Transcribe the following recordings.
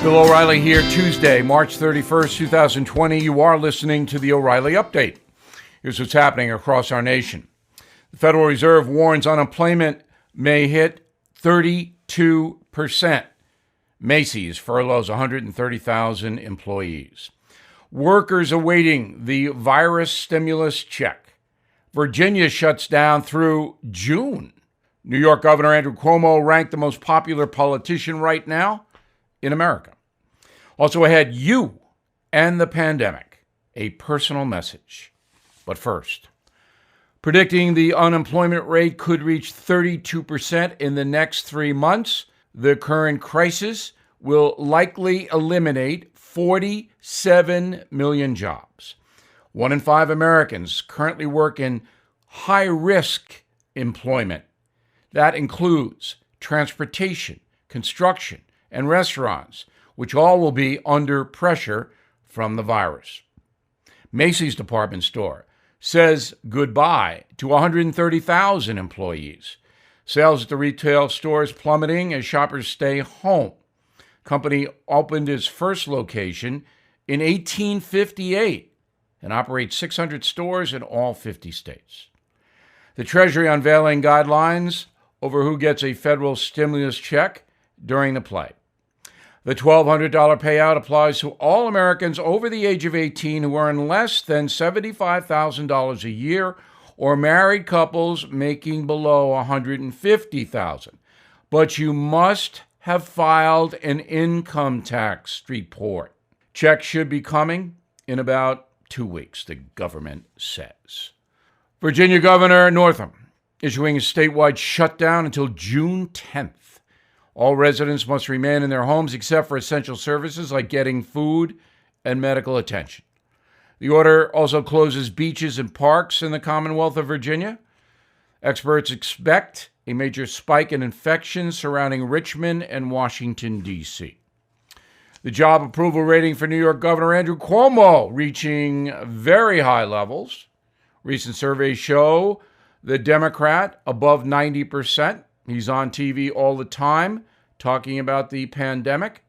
Bill O'Reilly here, Tuesday, March 31st, 2020. You are listening to the O'Reilly Update. Here's what's happening across our nation. The Federal Reserve warns unemployment may hit 32%. Macy's furloughs 130,000 employees. Workers awaiting the virus stimulus check. Virginia shuts down through June. New York Governor Andrew Cuomo ranked the most popular politician right now in America. Also ahead, you and the pandemic, a personal message. But first, predicting the unemployment rate could reach 32% in the next 3 months. The current crisis will likely eliminate 47 million jobs. 1 in 5 Americans currently work in high-risk employment. That includes transportation, construction, and restaurants, which all will be under pressure from the virus. Macy's department store says goodbye to 130,000 employees. Sales at the retail stores plummeting as shoppers stay home. Company opened its first location in 1858 and operates 600 stores in all 50 states. The Treasury unveiling guidelines over who gets a federal stimulus check during the play. The $1,200 payout applies to all Americans over the age of 18 who earn less than $75,000 a year or married couples making below $150,000. But you must have filed an income tax report. Checks should be coming in about 2 weeks, the government says. Virginia Governor Northam issuing a statewide shutdown until June 10th. All residents must remain in their homes except for essential services like getting food and medical attention. The order also closes beaches and parks in the Commonwealth of Virginia. Experts expect a major spike in infections surrounding Richmond and Washington, D.C. The job approval rating for New York Governor Andrew Cuomo reaching very high levels. Recent surveys show the Democrat above 90%. He's on TV all the time talking about the pandemic.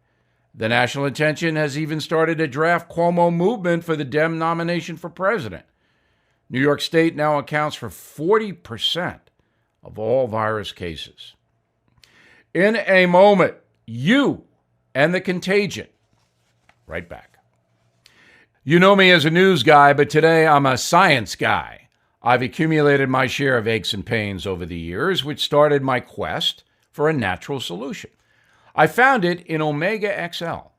The national attention has even started a draft Cuomo movement for the Dem nomination for president. New York State now accounts for 40% of all virus cases. In a moment, you and the contagion. Right back. You know me as a news guy, but today I'm a science guy. I've accumulated my share of aches and pains over the years, which started my quest for a natural solution. I found it in Omega XL.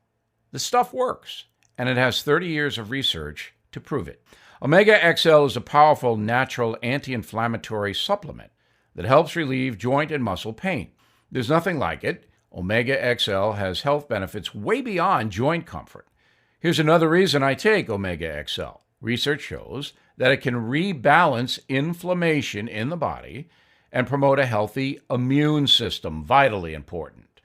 The stuff works, and it has 30 years of research to prove it. Omega XL is a powerful natural anti-inflammatory supplement that helps relieve joint and muscle pain. There's nothing like it. Omega XL has health benefits way beyond joint comfort. Here's another reason I take Omega XL. Research shows that it can rebalance inflammation in the body and promote a healthy immune system, vitally important.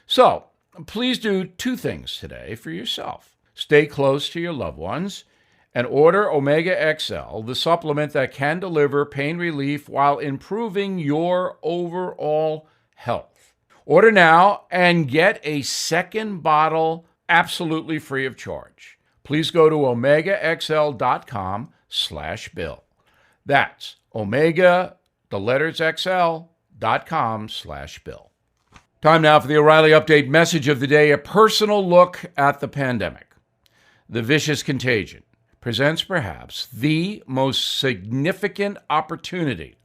So, please do 2 things today for yourself. Stay close to your loved ones and order Omega XL, the supplement that can deliver pain relief while improving your overall health. Order now and get a second bottle absolutely free of charge. Please go to omegaxl.com/bill. That's omega, the letters xl.com/bill. Time now for the O'Reilly Update message of the day, a personal look at the pandemic. The vicious contagion presents perhaps the most significant opportunity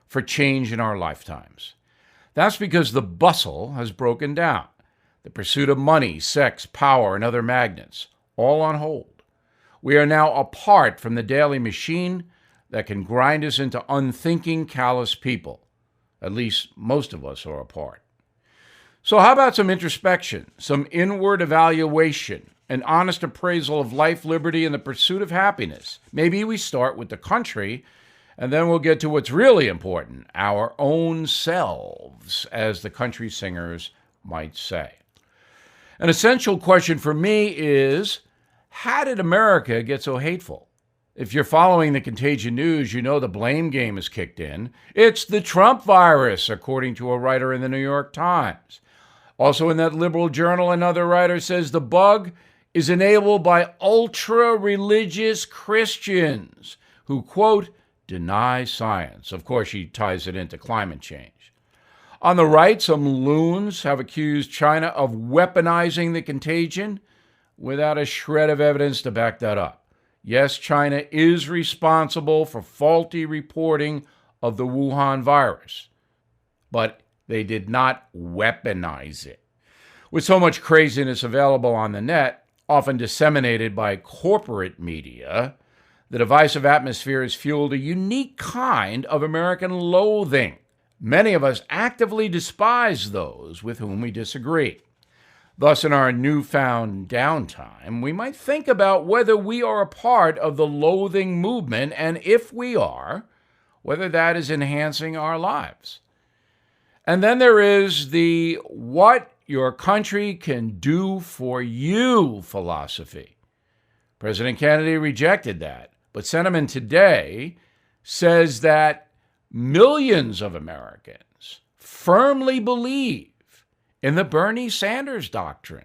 for change in our lifetimes. That's because the bustle has broken down. The pursuit of money, sex, power, and other magnets, all on hold. We are now apart from the daily machine that can grind us into unthinking, callous people. At least most of us are apart. So how about some introspection, some inward evaluation, an honest appraisal of life, liberty, and the pursuit of happiness? Maybe we start with the country, and then we'll get to what's really important, our own selves, as the country singers might say. An essential question for me is, how did America get so hateful? If you're following the Contagion News, you know the blame game is kicked in. It's the Trump virus, according to a writer in the New York Times. Also in that liberal journal, another writer says the bug is enabled by ultra-religious Christians who, quote, deny science. Of course, she ties it into climate change. On the right, some loons have accused China of weaponizing the contagion without a shred of evidence to back that up. Yes, China is responsible for faulty reporting of the Wuhan virus, but they did not weaponize it. With so much craziness available on the net, often disseminated by corporate media, the divisive atmosphere has fueled a unique kind of American loathing. Many of us actively despise those with whom we disagree. Thus, in our newfound downtime, we might think about whether we are a part of the loathing movement, and if we are, whether that is enhancing our lives. And then there is the what your country can do for you philosophy. President Kennedy rejected that, but sentiment today says that millions of Americans firmly believe in the Bernie Sanders doctrine,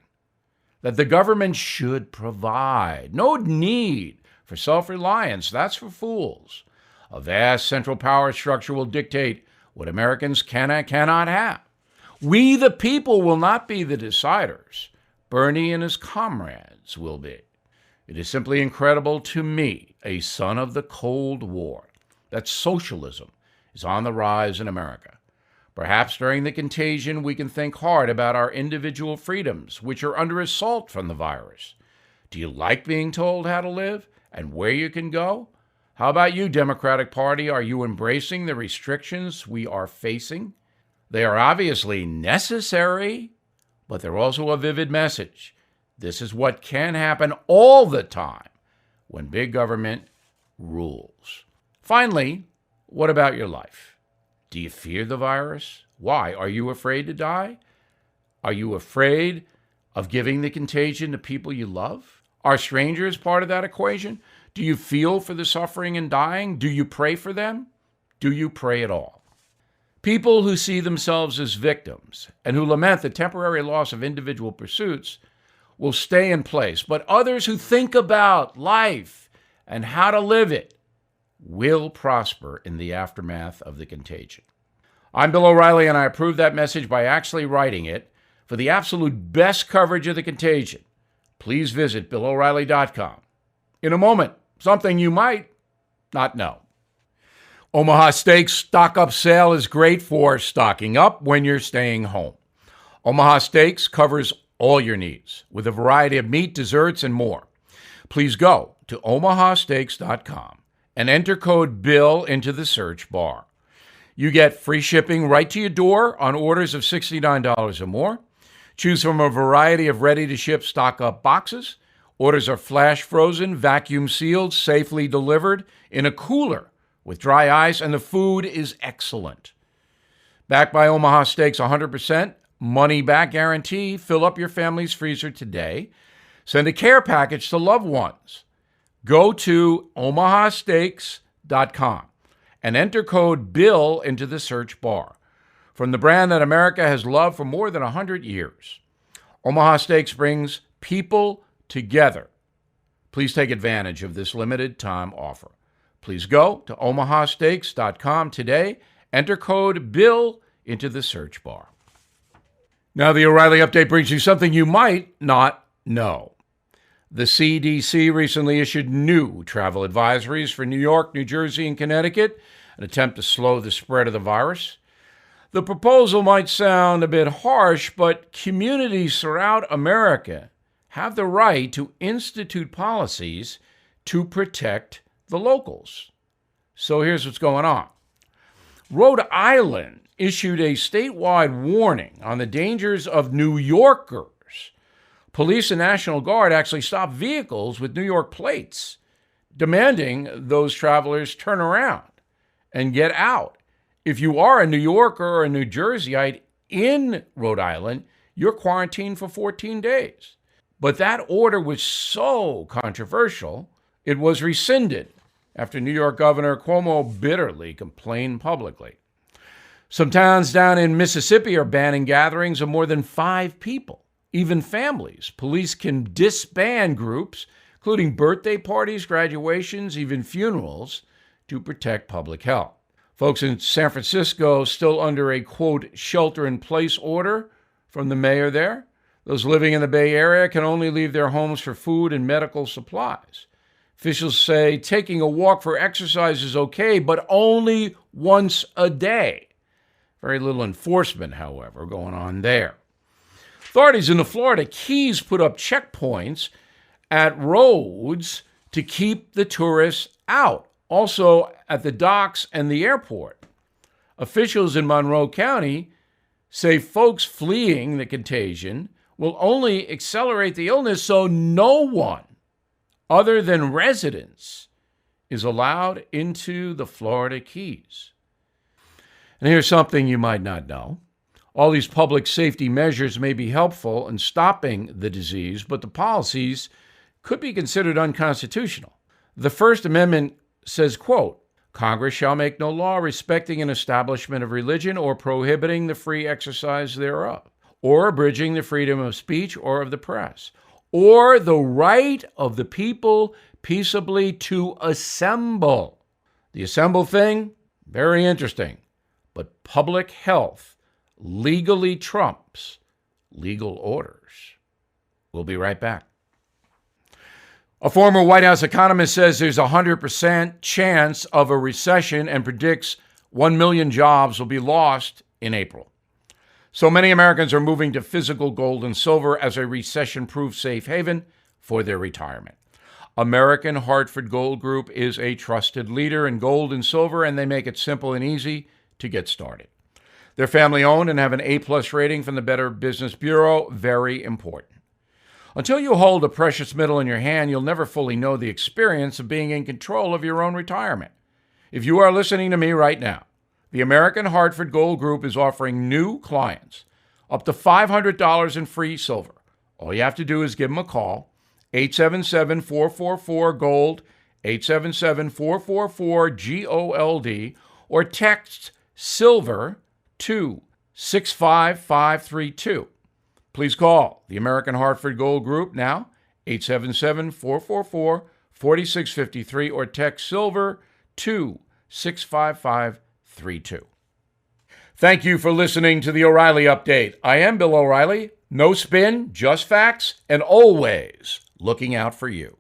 that the government should provide. No need for self-reliance. That's for fools. A vast central power structure will dictate what Americans can and cannot have. We, the people, will not be the deciders. Bernie and his comrades will be. It is simply incredible to me, a son of the Cold War, that socialism is on the rise in America. Perhaps during the contagion, we can think hard about our individual freedoms, which are under assault from the virus. Do you like being told how to live and where you can go? How about you, Democratic Party? Are you embracing the restrictions we are facing? They are obviously necessary, but they're also a vivid message. This is what can happen all the time when big government rules. Finally, what about your life? Do you fear the virus? Why? Are you afraid to die? Are you afraid of giving the contagion to people you love? Are strangers part of that equation? Do you feel for the suffering and dying? Do you pray for them? Do you pray at all? People who see themselves as victims and who lament the temporary loss of individual pursuits will stay in place, but others who think about life and how to live it will prosper in the aftermath of the contagion. I'm Bill O'Reilly, and I approve that message by actually writing it. For the absolute best coverage of the contagion, please visit BillO'Reilly.com. In a moment, something you might not know. Omaha Steaks stock-up sale is great for stocking up when you're staying home. Omaha Steaks covers all your needs with a variety of meat, desserts, and more. Please go to omahasteaks.com and enter code BILL into the search bar. You get free shipping right to your door on orders of $69 or more. Choose from a variety of ready-to-ship stock-up boxes. Orders are flash frozen, vacuum sealed, safely delivered in a cooler with dry ice, and the food is excellent. Backed by Omaha Steaks 100%, money-back guarantee. Fill up your family's freezer today. Send a care package to loved ones. Go to omahasteaks.com and enter code BILL into the search bar. From the brand that America has loved for more than 100 years, Omaha Steaks brings people together. Please take advantage of this limited time offer. Please go to omahasteaks.com today. Enter code BILL into the search bar. Now, the O'Reilly Update brings you something you might not know. The CDC recently issued new travel advisories for New York, New Jersey, and Connecticut, an attempt to slow the spread of the virus. The proposal might sound a bit harsh, but communities throughout America have the right to institute policies to protect the locals. So here's what's going on. Rhode Island issued a statewide warning on the dangers of New Yorkers. Police and National Guard actually stopped vehicles with New York plates, demanding those travelers turn around and get out. If you are a New Yorker or a New Jerseyite in Rhode Island, you're quarantined for 14 days. But that order was so controversial, it was rescinded after New York Governor Cuomo bitterly complained publicly. Some towns down in Mississippi are banning gatherings of more than 5 people, even families. Police can disband groups, including birthday parties, graduations, even funerals, to protect public health. Folks in San Francisco still under a, quote, shelter-in-place order from the mayor there. Those living in the Bay Area can only leave their homes for food and medical supplies. Officials say taking a walk for exercise is okay, but only once a day. Very little enforcement, however, going on there. Authorities in the Florida Keys put up checkpoints at roads to keep the tourists out, also at the docks and the airport. Officials in Monroe County say folks fleeing the contagion will only accelerate the illness, so no one other than residents is allowed into the Florida Keys. And here's something you might not know. All these public safety measures may be helpful in stopping the disease, but the policies could be considered unconstitutional. The First Amendment says, quote, Congress shall make no law respecting an establishment of religion or prohibiting the free exercise thereof, or abridging the freedom of speech or of the press, or the right of the people peaceably to assemble. The assemble thing, very interesting, but public health legally trumps legal orders. We'll be right back. A former White House economist says there's a 100% chance of a recession and predicts 1 million jobs will be lost in April. So many Americans are moving to physical gold and silver as a recession-proof safe haven for their retirement. American Hartford Gold Group is a trusted leader in gold and silver, and they make it simple and easy to get started. They're family-owned and have an A-plus rating from the Better Business Bureau. Very important. Until you hold a precious metal in your hand, you'll never fully know the experience of being in control of your own retirement. If you are listening to me right now, the American Hartford Gold Group is offering new clients up to $500 in free silver. All you have to do is give them a call, 877-444-GOLD, 877-444-GOLD, or text SILVER to 65532. Please call the American Hartford Gold Group now, 877-444-4653, or text SILVER to 65532. Thank you for listening to the O'Reilly Update. I am Bill O'Reilly. No spin, just facts, and always looking out for you.